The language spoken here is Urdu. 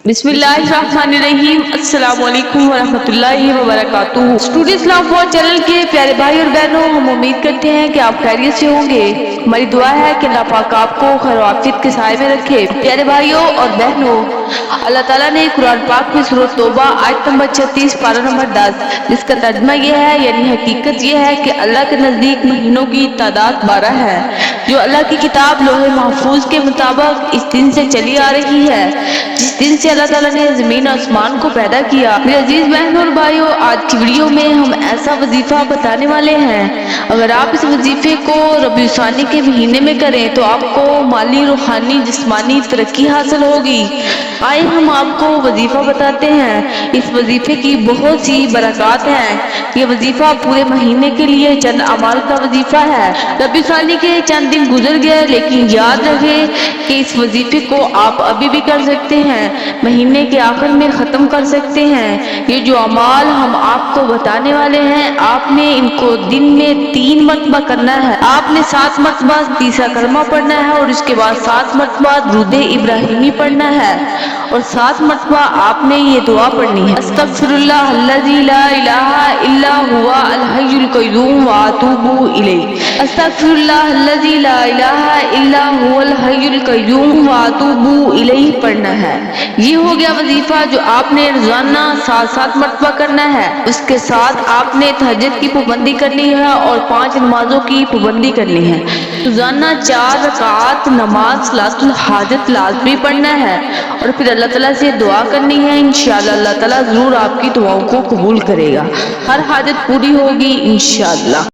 بسم اللہ الرحمن الرحیم، السلام علیکم ورحمۃ اللہ وبرکاتہ۔ اسٹوڈیو اسلام فور چینل کے پیارے بھائی اور بہنوں، ہم امید کرتے ہیں کہ آپ خیریت سے ہوں گے۔ ہماری دعا ہے کہ اللہ پاک آپ کو خیر و عافیت کے سائے میں رکھے۔ پیارے بھائیوں اور بہنوں، اللہ تعالیٰ نے قرآن پاک میں سورۃ توبہ آیت نمبر 36 پارہ نمبر 10، جس کا ترجمہ یہ ہے، یعنی حقیقت یہ ہے کہ اللہ کے نزدیک مہینوں کی تعداد 12 ہے، جو اللہ کی کتاب لوح محفوظ کے مطابق اس دن سے چلی آ رہی ہے جس دن سے اللہ تعالیٰ نے زمین اور آسمان کو پیدا کیا۔ میرے عزیز بہنوں اور بھائیوں، آج کی ویڈیو میں ہم ایسا وظیفہ بتانے والے ہیں، اگر آپ اس وظیفے کو ربیع الثانی کے مہینے میں کریں تو آپ کو مالی، روحانی، جسمانی ترقی حاصل ہوگی۔ آئے ہم آپ کو وظیفہ بتاتے ہیں۔ اس وظیفے کی بہت سی برکات ہیں۔ یہ وظیفہ پورے مہینے کے لیے چند اعمال کا وظیفہ ہے۔ ربیع الثانی کے چند دن گزر گئے، لیکن یاد رکھیں کہ اس وظیفے کو آپ ابھی بھی کر سکتے ہیں، مہینے کے آخر میں ختم کر سکتے ہیں۔ یہ جو اعمال ہم آپ کو بتانے والے ہیں، آپ نے ان کو دن میں 3 مرتبہ کرنا ہے۔ آپ نے 7 مرتبہ تیسرا کلمہ پڑھنا ہے، اور اس کے بعد 7 مرتبہ درود ابراہیمی پڑھنا ہے، اور 7 مرتبہ آپ نے یہ دعا پڑھنی ہے: استغفر اللہ الذی لا الہ الا هو الحی القیوم واتوب الیہ۔ استغفر اللہ الذی لا الہ الا هو الحی القیوم واتوب الیہ پڑھنا ہے۔ یہ ہو گیا وظیفہ جو آپ نے روزانہ 7 مرتبہ کرنا ہے۔ اس کے ساتھ آپ نے تہجد کی پابندی کرنی ہے اور 5 نمازوں کی پابندی کرنی ہے۔ روزانہ 4 رکعات نماز صلاۃ الحاجت لازمی پڑھنا ہے، اور پھر اللہ تعالیٰ سے دعا کرنی ہے۔ انشاءاللہ اللہ تعالیٰ ضرور آپ کی دعاؤں کو قبول کرے گا، ہر حاجت پوری ہوگی انشاءاللہ۔